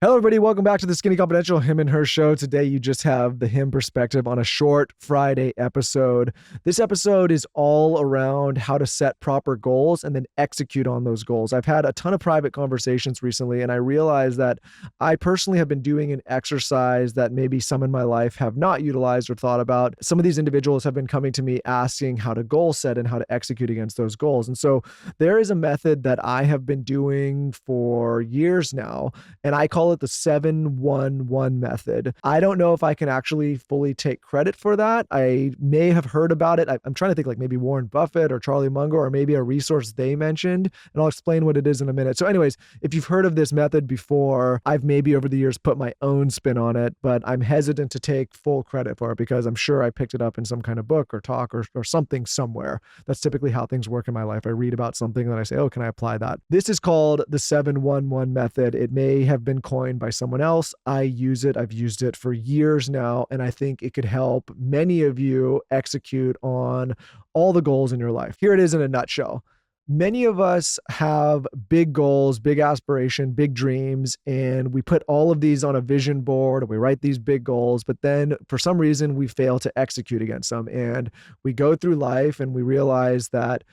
Hello, everybody. Welcome back to the Skinny Confidential Him and Her Show. Today, you just have the Him perspective on a short Friday episode. This episode is all around how to set proper goals and then execute on those goals. I've had a ton of private conversations recently, and I realized that I personally have been doing an exercise that maybe some in my life have not utilized or thought about. Some of these individuals have been coming to me asking how to goal set and how to execute against those goals. And so there is a method that I have been doing for years now, and I call it the 7-1-1 method. I don't know if I can actually fully take credit for that. I may have heard about it. I'm trying to think like maybe Warren Buffett or Charlie Munger or maybe a resource they mentioned, and I'll explain what it is in a minute. So anyways, if you've heard of this method before, I've maybe over the years put my own spin on it, but I'm hesitant to take full credit for it because I'm sure I picked it up in some kind of book or talk or something somewhere. That's typically how things work in my life. I read about something and I say, oh, can I apply that? This is called the 7-1-1 method. It may have been coined by someone else. I use it. I've used it for years now, and I think it could help many of you execute on all the goals in your life. Here it is in a nutshell. Many of us have big goals, big aspiration, big dreams, and we put all of these on a vision board and we write these big goals, but then for some reason we fail to execute against them. And we go through life and we realize that,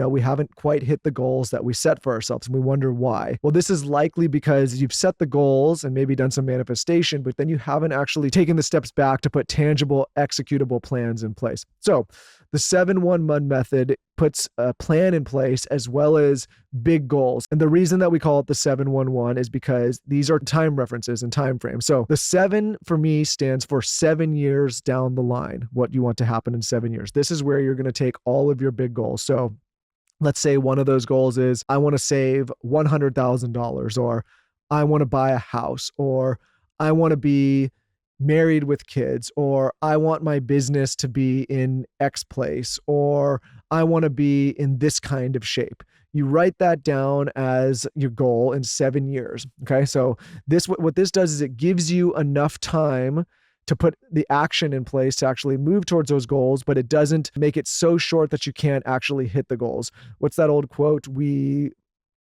we haven't quite hit the goals that we set for ourselves, and we wonder why. Well, this is likely because you've set the goals and maybe done some manifestation, but then you haven't actually taken the steps back to put tangible, executable plans in place. So the 7-1-1 method puts a plan in place as well as big goals. And the reason that we call it the 7-1-1 is because these are time references and time frames. So the 7 for me stands for 7 years down the line, what you want to happen in 7 years. This is where you're going to take all of your big goals. So let's say one of those goals is I want to save $100,000, or I want to buy a house, or I want to be married with kids, or I want my business to be in X place, or I want to be in this kind of shape. You write that down as your goal in 7 years. Okay. So what this does is it gives you enough time to put the action in place to actually move towards those goals, but it doesn't make it so short that you can't actually hit the goals. What's that old quote? We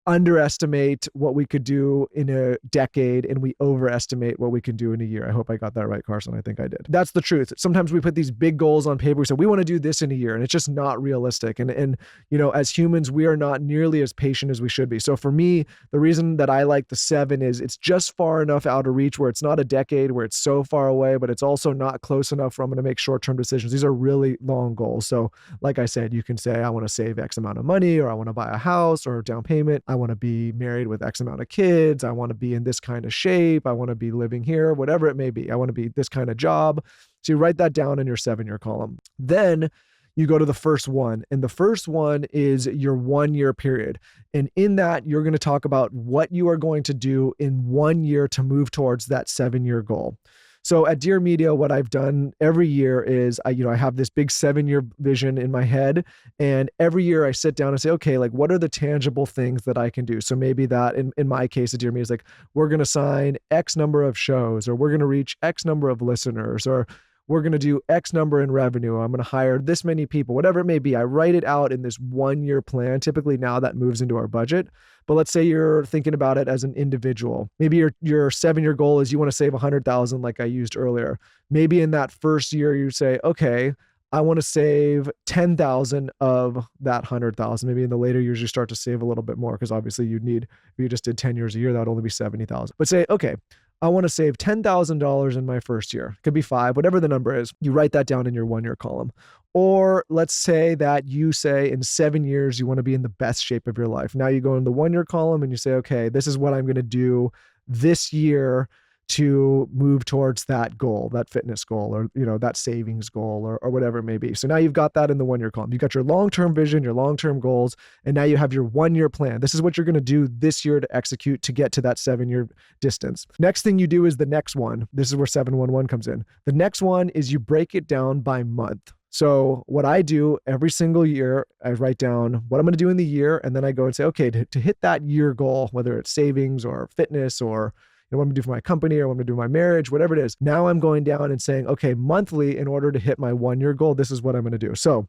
underestimate what we could do in a decade and we overestimate what we can do in a year. I hope I got that right, Carson. I think I did. That's the truth. Sometimes we put these big goals on paper. We say we want to do this in a year, and it's just not realistic. And as humans, we are not nearly as patient as we should be. So for me, the reason that I like the 7 is it's just far enough out of reach where it's not a decade, where it's so far away, but it's also not close enough where I'm going to make short-term decisions. These are really long goals. So like I said, you can say, I want to save X amount of money, or I want to buy a house or down payment. I want to be married with X amount of kids. I want to be in this kind of shape. I want to be living here, whatever it may be. I want to be this kind of job. So you write that down in your 7-year column. Then you go to the first one, and the first one is your 1 year period. And in that, you're going to talk about what you are going to do in 1 year to move towards that 7-year goal. So at Dear Media, what I've done every year is I have this big 7-year vision in my head. And every year I sit down and say, okay, like what are the tangible things that I can do? So maybe that in my case at Dear Media is like, we're going to sign X number of shows, or we're going to reach X number of listeners, or we're going to do X number in revenue. I'm going to hire this many people, whatever it may be. I write it out in this 1 year plan. Typically now that moves into our budget. But let's say you're thinking about it as an individual. Maybe your 7-year goal is you want to save 100,000 like I used earlier. Maybe in that first year you say, okay, I want to save 10,000 of that 100,000. Maybe in the later years you start to save a little bit more, because obviously if you just did 10 years a year, that would only be 70,000. But say, okay, I want to save $10,000 in my first year. It could be 5, whatever the number is. You write that down in your 1 year column. Or let's say that you say in 7 years, you want to be in the best shape of your life. Now you go in the 1 year column and you say, okay, this is what I'm going to do this year to move towards that goal, that fitness goal, or, that savings goal, or whatever it may be. So now you've got that in the 1 year column. You've got your long-term vision, your long-term goals, and now you have your 1 year plan. This is what you're going to do this year to execute to get to that 7-year distance. Next thing you do is the next one. This is where 7-1-1 comes in. The next one is you break it down by month. So what I do every single year, I write down what I'm going to do in the year, and then I go and say, okay, to hit that year goal, whether it's savings or fitness or what I'm gonna do for my company or what I'm gonna do for my marriage, whatever it is. Now I'm going down and saying, okay, monthly, in order to hit my 1 year goal, this is what I'm gonna do. So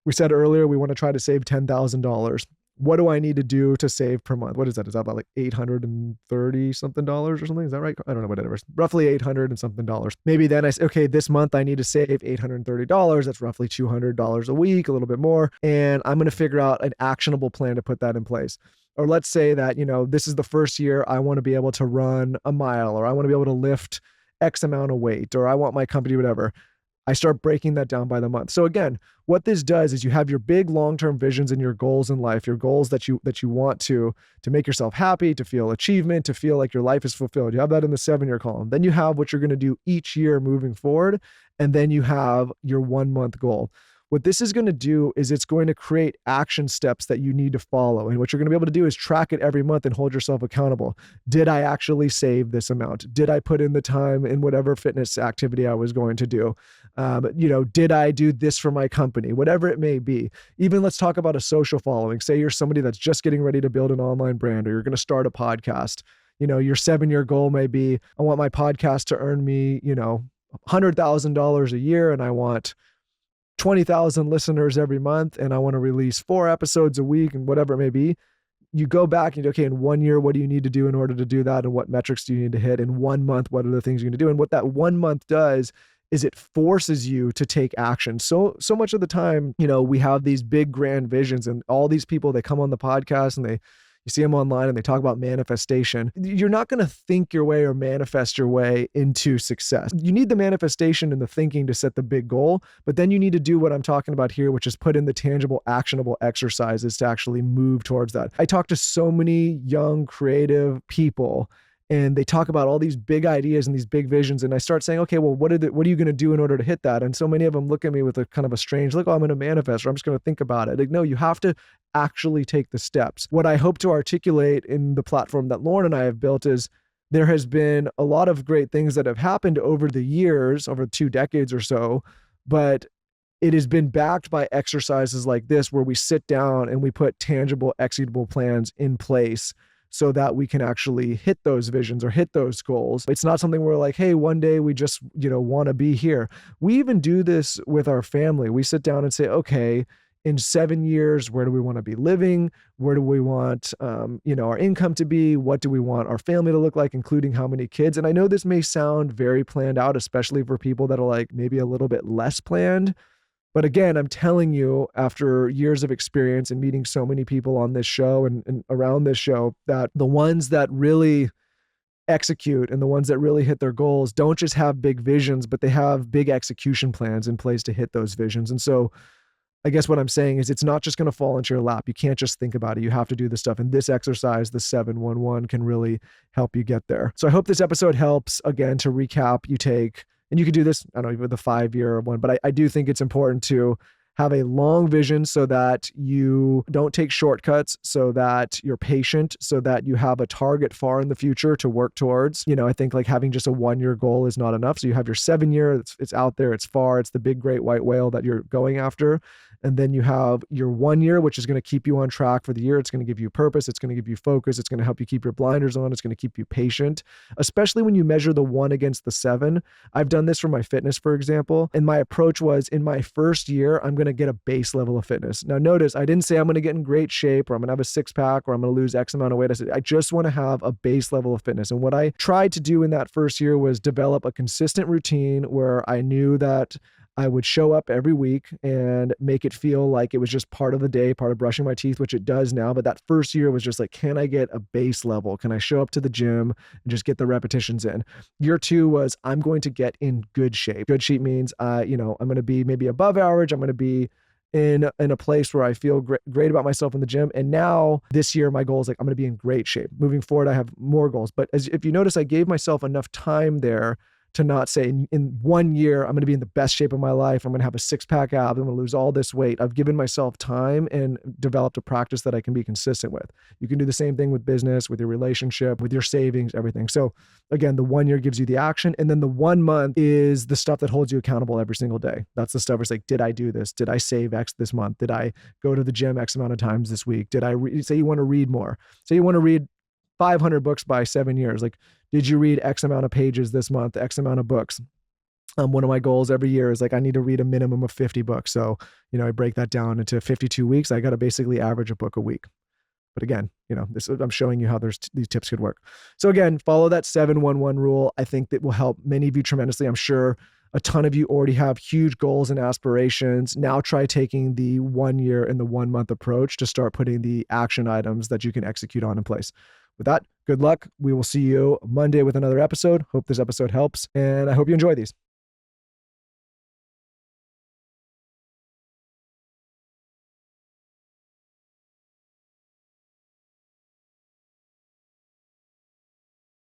we said earlier, we wanna try to save $10,000. what do I need to do to save per month? What is that? Is that about like $830 something dollars or something? Is that right? I don't know, whatever. Roughly 800 and something dollars. Maybe then I say, okay, this month I need to save $830. That's roughly $200 a week, a little bit more. And I'm going to figure out an actionable plan to put that in place. Or let's say that, this is the first year I want to be able to run a mile, or I want to be able to lift X amount of weight, or I want my company, whatever. I start breaking that down by the month. So again, what this does is you have your big long-term visions and your goals in life, your goals that you want to make yourself happy, to feel achievement, to feel like your life is fulfilled. You have that in the 7-year column. Then you have what you're going to do each year moving forward. And then you have your 1-month goal. What this is going to do is it's going to create action steps that you need to follow. And what you're going to be able to do is track it every month and hold yourself accountable. Did I actually save this amount? Did I put in the time in whatever fitness activity I was going to do? Did I do this for my company? Whatever it may be. Even let's talk about a social following. Say you're somebody that's just getting ready to build an online brand, or you're going to start a podcast. Your 7-year goal may be, I want my podcast to earn me, $100,000 a year, and I want 20,000 listeners every month, and I want to release 4 episodes a week, and whatever it may be. You go back and okay, in 1 year, what do you need to do in order to do that? And what metrics do you need to hit? In 1 month, what are the things you're going to do? And what that 1 month does is it forces you to take action. So much of the time, we have these big grand visions, and all these people, they come on the podcast and you see them online and they talk about manifestation. You're not going to think your way or manifest your way into success. You need the manifestation and the thinking to set the big goal, but then you need to do what I'm talking about here, which is put in the tangible, actionable exercises to actually move towards that. I talk to so many young, creative people, and they talk about all these big ideas and these big visions. And I start saying, okay, well, what are you going to do in order to hit that? And so many of them look at me with a kind of a strange look, oh, I'm going to manifest, or I'm just going to think about it. Like, no, you have to actually take the steps. What I hope to articulate in the platform that Lauryn and I have built is there has been a lot of great things that have happened over the years, over 2 decades or so, but it has been backed by exercises like this, where we sit down and we put tangible, executable plans in place so that we can actually hit those visions or hit those goals. It's not something where like, hey, one day we just, want to be here. We even do this with our family. We sit down and say, okay, in 7 years, where do we want to be living? Where do we want, our income to be? What do we want our family to look like, including how many kids? And I know this may sound very planned out, especially for people that are like maybe a little bit less planned. But again, I'm telling you, after years of experience and meeting so many people on this show and around this show, that the ones that really execute and the ones that really hit their goals don't just have big visions, but they have big execution plans in place to hit those visions. And so I guess what I'm saying is it's not just going to fall into your lap. You can't just think about it. You have to do this stuff. And this exercise, the 711, can really help you get there. So I hope this episode helps. Again, to recap, you take, and you could do this, I don't know, with the 5-year one, but I do think it's important to have a long vision so that you don't take shortcuts, so that you're patient, so that you have a target far in the future to work towards. I think like having just a 1-year goal is not enough. So you have your 7-year, it's out there, it's far, it's the big, great white whale that you're going after. And then you have your 1 year, which is going to keep you on track for the year. It's going to give you purpose. It's going to give you focus. It's going to help you keep your blinders on. It's going to keep you patient, especially when you measure the 1 against the 7. I've done this for my fitness, for example. And my approach was, in my first year, I'm going to get a base level of fitness. Now notice, I didn't say I'm going to get in great shape, or I'm going to have a 6-pack, or I'm going to lose X amount of weight. I said, I just want to have a base level of fitness. And what I tried to do in that first year was develop a consistent routine where I knew that I would show up every week and make it feel like it was just part of the day, part of brushing my teeth, which it does now. But that first year was just like, can I get a base level? Can I show up to the gym and just get the repetitions in? Year 2 was, I'm going to get in good shape. Good shape means, I'm going to be maybe above average. I'm going to be in a place where I feel great about myself in the gym. And now this year, my goal is like, I'm going to be in great shape. Moving forward, I have more goals. But if you notice, I gave myself enough time there to not say in 1 year, I'm going to be in the best shape of my life. I'm going to have a 6-pack abs. I'm going to lose all this weight. I've given myself time and developed a practice that I can be consistent with. You can do the same thing with business, with your relationship, with your savings, everything. So again, the 1 year gives you the action. And then the 1 month is the stuff that holds you accountable every single day. That's the stuff where it's like, did I do this? Did I save X this month? Did I go to the gym X amount of times this week? Did I say you want to read more? Say you want to read 500 books by 7 years. Like, did you read X amount of pages this month, X amount of books? One of my goals every year is like, I need to read a minimum of 50 books. So, I break that down into 52 weeks. I got to basically average a book a week. But again, I'm showing you how these tips could work. So again, follow that 7-1-1 rule. I think that will help many of you tremendously. I'm sure a ton of you already have huge goals and aspirations. Now try taking the 1 year and the 1 month approach to start putting the action items that you can execute on in place. With that, good luck. We will see you Monday with another episode. Hope this episode helps, and I hope you enjoy these.